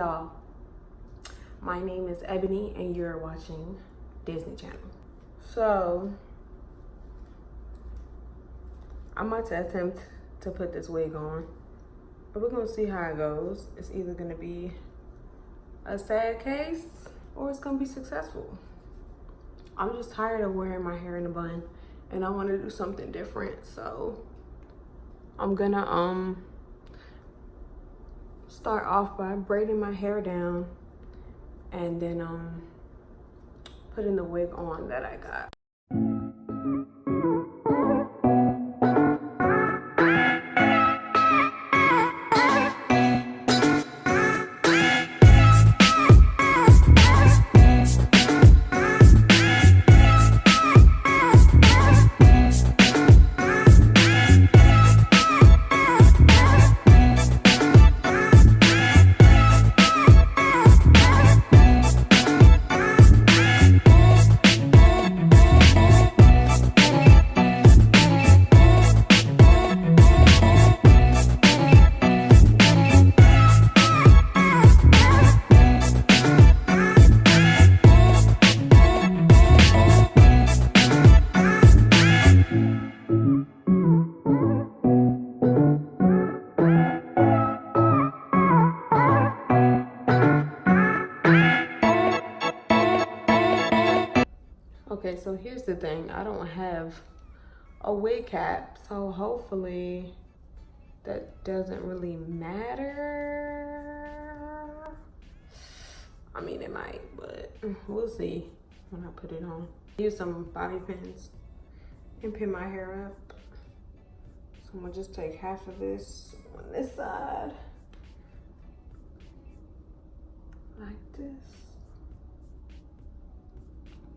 y'all, my name is Ebony and you're watching Disney Channel. So I'm about to attempt to put this wig on, but we're gonna see how it goes. It's either gonna be a sad case or it's gonna be successful. I'm just tired of wearing my hair in a bun and I want to do something different, so I'm gonna start off by braiding my hair down and then putting the wig on that I got. Okay, so here's the thing. I don't have a wig cap, so hopefully that doesn't really matter. I mean, it might, but we'll see when I put it on. Use some bobby pins and pin my hair up. So I'm gonna just take half of this on this side, like this.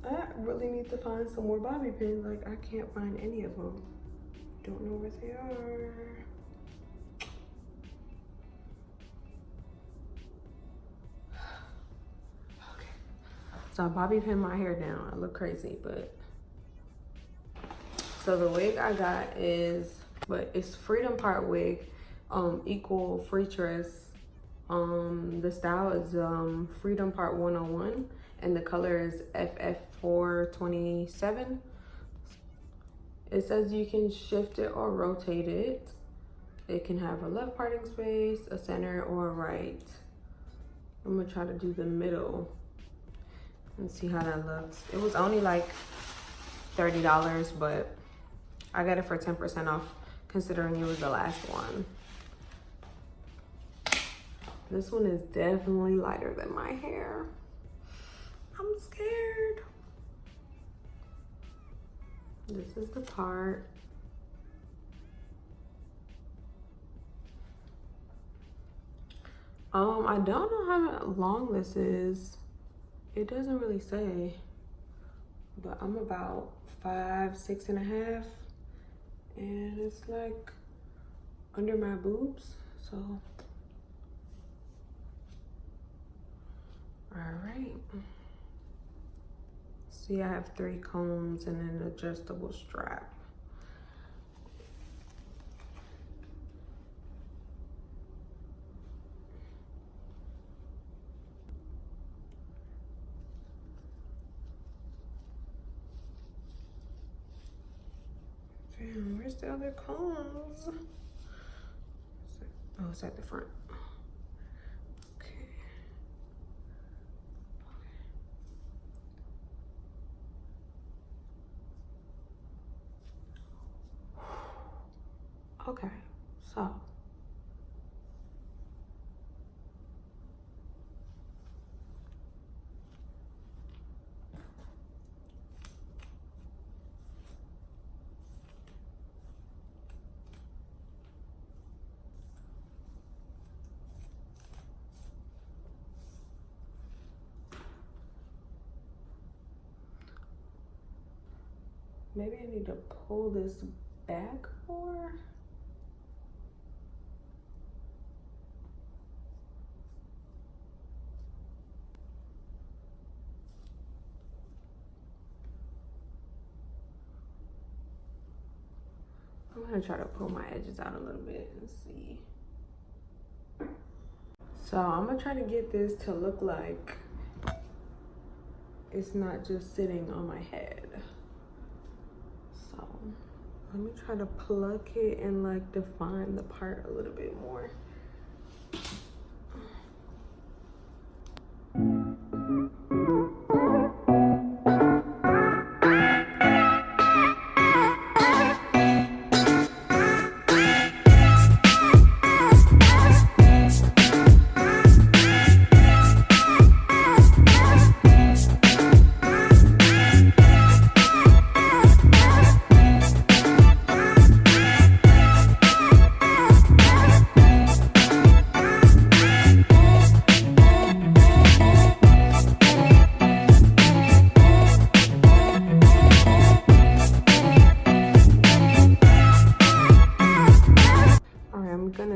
I really need to find some more bobby pins. Like, I can't find any of them. Don't know where they are. Okay. So I bobby pin my hair down. I look crazy, but. So the wig I got is, but it's Freedom Part wig, equal Freetress. The style is Freedom Part 101. And the color is FF427. It says you can shift it or rotate it. It can have a left parting space, a center, or a right. I'm gonna try to do the middle and see how that looks. It was only like $30, but I got it for 10% off considering it was the last one. This one is definitely lighter than my hair. I'm scared. This is the part. I don't know how long this is. It doesn't really say, but I'm about 5, 6.5, and it's like under my boobs, so. All right. See, I have 3 combs and an adjustable strap. Damn, where's the other combs? Oh, it's at the front. Okay, so maybe I need to pull this back more. I'm gonna try to pull my edges out a little bit and see. So I'm gonna try to get this to look like it's not just sitting on my head. So let me try to pluck it and like define the part a little bit more.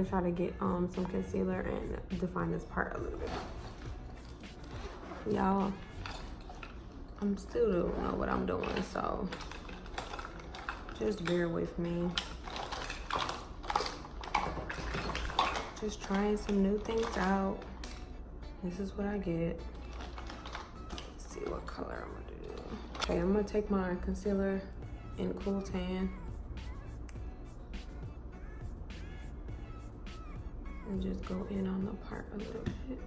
Try to get some concealer and define this part a little bit. Y'all, I'm still don't know what I'm doing, so just bear with me. Just trying some new things out. This is what I get. Let's see what color I'm gonna do. Okay, I'm gonna take my concealer in Cool Tan and just go in on the part a little bit.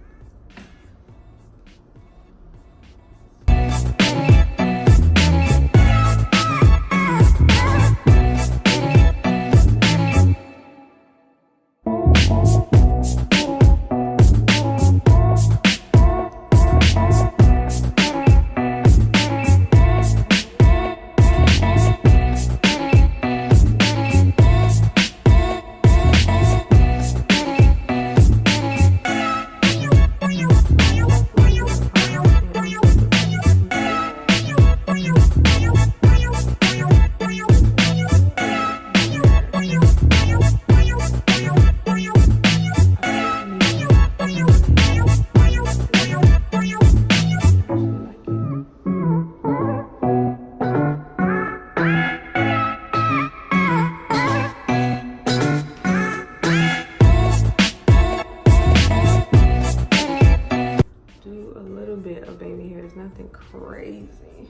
Nothing crazy.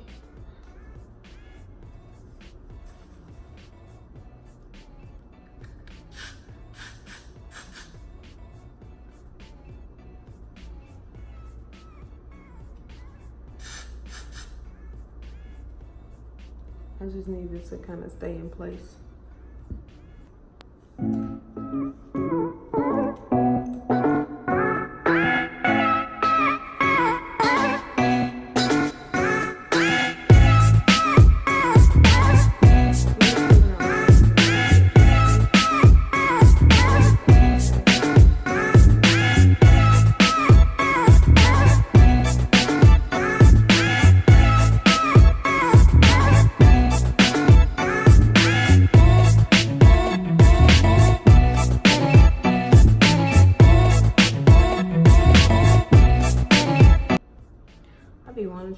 I just need this to kind of stay in place.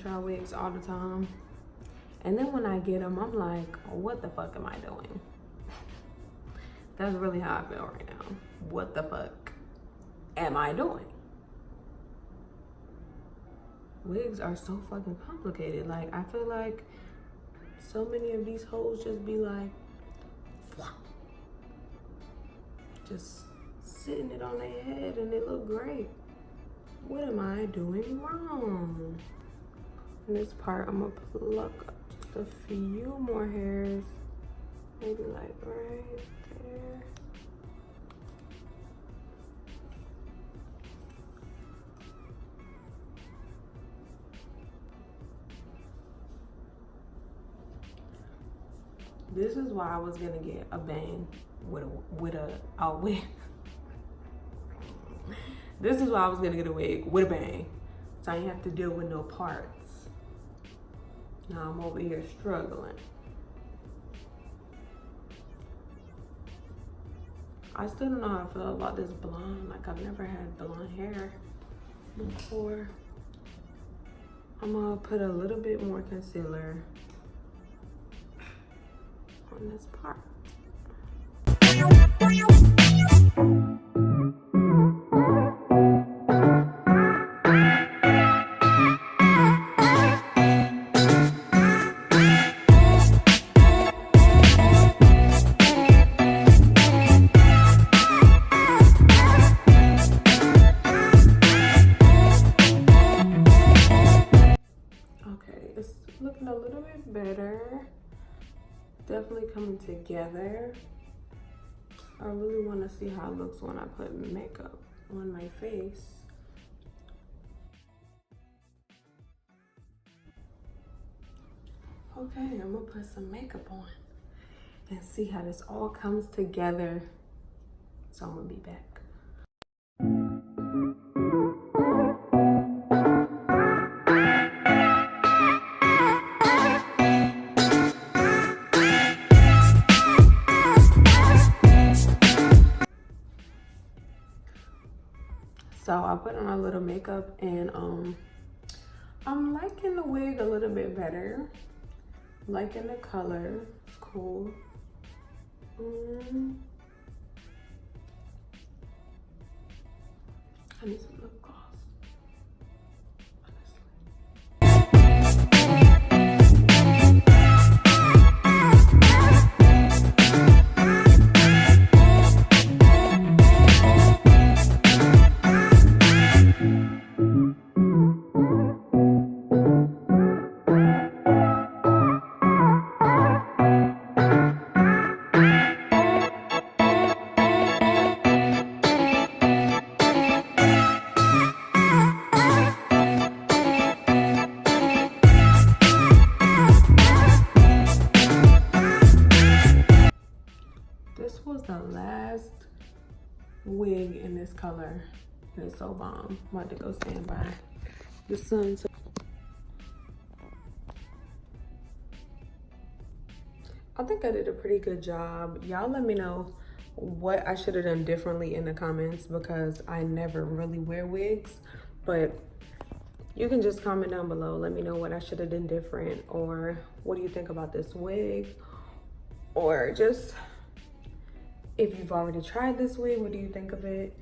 Try wigs all the time, and then when I get them I'm like, what the fuck am I doing? That's really how I feel right now. What the fuck am I doing? Wigs are so fucking complicated. Like, I feel like so many of these hoes just be like just sitting it on their head and it look great. What am I doing wrong? In this part, I'm gonna pluck up just a few more hairs, maybe like right there. This is why I was gonna get a bang with a wig. This is why I was gonna get a wig with a bang, so I didn't have to deal with no parts. Now I'm over here struggling. I still don't know how I feel about this blonde. Like, I've never had blonde hair before. I'm gonna put a little bit more concealer on this part. a little bit better. Definitely coming together. I really want to see how it looks when I put makeup on my face. Okay, I'm gonna put some makeup on and see how this all comes together. So I'm gonna be back. So I put on a little makeup and I'm liking the wig a little bit better. Liking the color, it's cool. I need some lip gloss. This was the last wig in this color, and it's so bomb. I'm about to go stand by the sun. I think I did a pretty good job. Y'all let me know what I should have done differently in the comments, because I never really wear wigs, but you can just comment down below. Let me know what I should have done different, or what do you think about this wig, or just if you've already tried this wig, what do you think of it?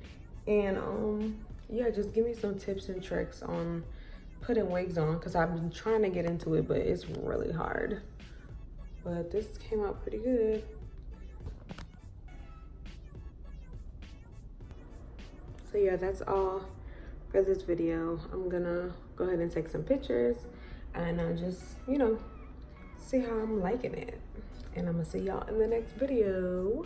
And yeah, just give me some tips and tricks on putting wigs on, because I've been trying to get into it, but it's really hard. But this came out pretty good. So yeah, that's all for this video. I'm gonna go ahead and take some pictures and just, you know, see how I'm liking it. And I'm gonna see y'all in the next video.